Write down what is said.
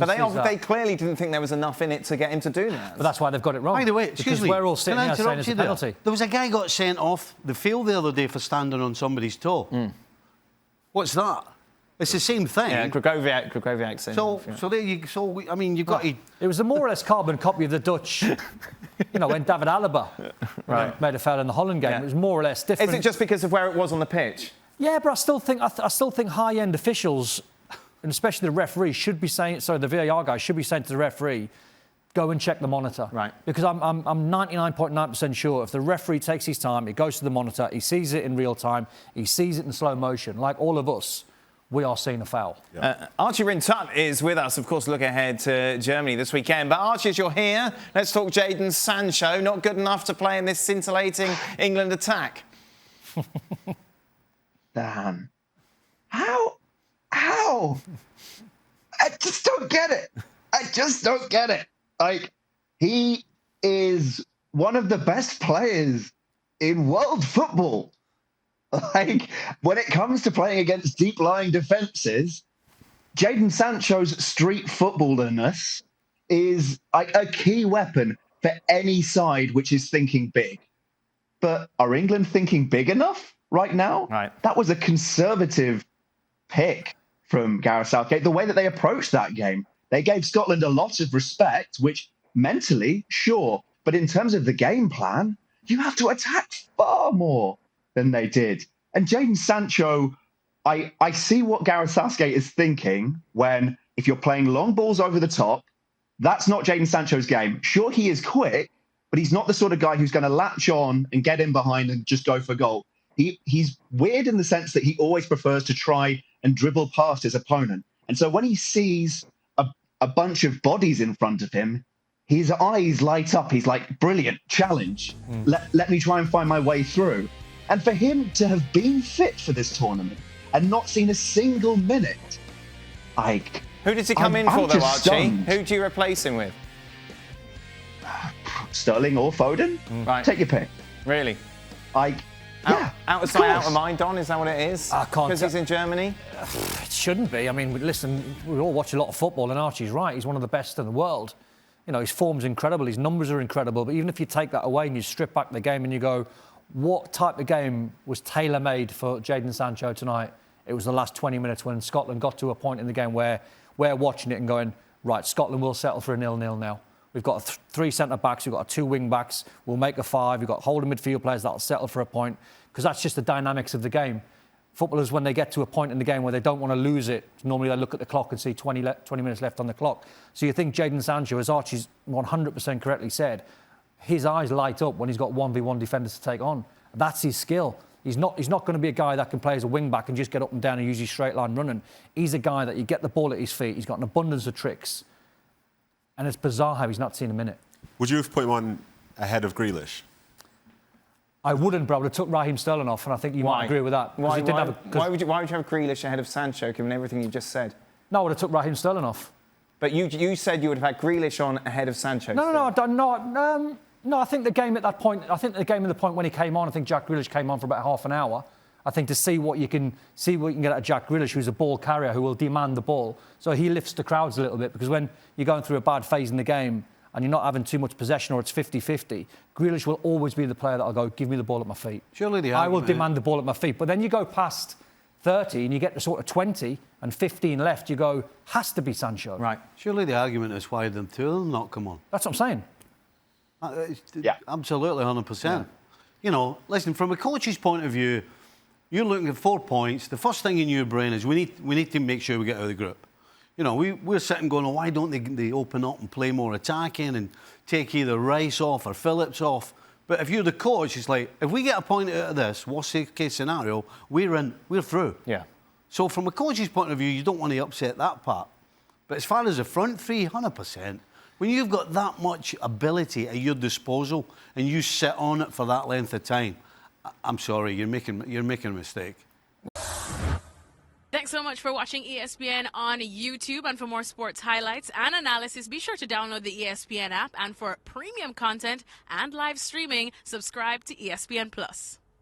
But they clearly didn't think there was enough in it to get him to do that. But that's why they've got it wrong. By the way, excuse me, we're all sitting here saying it's a penalty. There was a guy got sent off the field the other day for standing on somebody's toe. What's that? It's the same thing. Yeah, Gragoviak saying. I mean, you've got to... It was a more or less carbon copy of the Dutch, when David Alaba made a foul in the Holland game. Yeah. It was more or less different. Is it just because of where it was on the pitch? Yeah, but I still think high-end officials, and especially the referee, should be saying... Sorry, the VAR guy should be saying to the referee, go and check the monitor. Right. Because I'm 99.9% sure if the referee takes his time, he goes to the monitor, he sees it in real time, he sees it in slow motion, like all of us, we are seeing a foul. Yeah. Archie Rhind-Tutt is with us, of course, look ahead to Germany this weekend. But Archie, as you're here, let's talk Jadon Sancho. Not good enough to play in this scintillating England attack. Dan, how? I just don't get it. Like, he is one of the best players in world football. Like, when it comes to playing against deep-lying defences, Jadon Sancho's street footballerness is like a key weapon for any side which is thinking big. But are England thinking big enough right now? Right. That was a conservative pick from Gareth Southgate. The way that they approached that game, they gave Scotland a lot of respect, which mentally, sure. But in terms of the game plan, you have to attack far more than they did. And Jadon Sancho, I see what Gareth Southgate is thinking when, if you're playing long balls over the top, that's not Jadon Sancho's game. Sure, he is quick, but he's not the sort of guy who's going to latch on and get in behind and just go for goal. He's weird in the sense that he always prefers to try and dribble past his opponent. And so when he sees a bunch of bodies in front of him, his eyes light up. He's like, brilliant, challenge. Let me try and find my way through. And for him to have been fit for this tournament and not seen a single minute, who does he come in for, though, Archie? Stunned. Who do you replace him with? Sterling or Foden? Right. Take your pick. Really? Yeah, out of sight, out of mind, Don, is that what it is? I can't. Because he's in Germany? It shouldn't be. I mean, listen, we all watch a lot of football, and Archie's right. He's one of the best in the world. His form's incredible, his numbers are incredible, but even if you take that away and you strip back the game and you go, what type of game was tailor-made for Jadon Sancho tonight? It was the last 20 minutes when Scotland got to a point in the game where we're watching it and going, right, Scotland will settle for a 0-0 now. We've got three centre-backs, we've got two wing-backs, we'll make a five, we've got holding midfield players that'll settle for a point, because that's just the dynamics of the game. Footballers, when they get to a point in the game where they don't want to lose it, normally they look at the clock and see 20 minutes left on the clock. So you think Jadon Sancho, as Archie's 100% correctly said, his eyes light up when he's got 1v1 defenders to take on. That's his skill. He's not going to be a guy that can play as a wing-back and just get up and down and use his straight line running. He's a guy that you get the ball at his feet, he's got an abundance of tricks. And it's bizarre how he's not seen a minute. Would you have put him on ahead of Grealish? I wouldn't, but I would have took Raheem Sterling off, and I think you might agree with that. Why would you have Grealish ahead of Sancho, given everything you just said? No, I would have took Raheem Sterling off. But you said you would have had Grealish on ahead of Sancho. No, I think the game at that point, when he came on, I think Jack Grealish came on for about half an hour. I think to see what you can get out of Jack Grealish, who's a ball carrier, who will demand the ball. So he lifts the crowds a little bit, because when you're going through a bad phase in the game and you're not having too much possession, or it's 50-50, Grealish will always be the player that'll go, give me the ball at my feet. Surely I will demand the ball at my feet. But then you go past 30 and you get to sort of 20 and 15 left, you go, has to be Sancho. Right. Surely the argument is why them two of them not come on. That's what I'm saying. Yeah. Absolutely, 100%. Yeah. Listen, from a coach's point of view, you're looking at 4 points. The first thing in your brain is we need to make sure we get out of the group. We're sitting going, why don't they open up and play more attacking and take either Rice off or Phillips off? But if you're the coach, it's like, if we get a point out of this, worst case scenario, we're through. Yeah. So from a coach's point of view, you don't want to upset that part. But as far as the front three, 100%, when you've got that much ability at your disposal and you sit on it for that length of time, I'm sorry, you're making a mistake. Thanks so much for watching ESPN on YouTube. And for more sports highlights and analysis, be sure to download the ESPN app. And for premium content and live streaming, subscribe to ESPN Plus.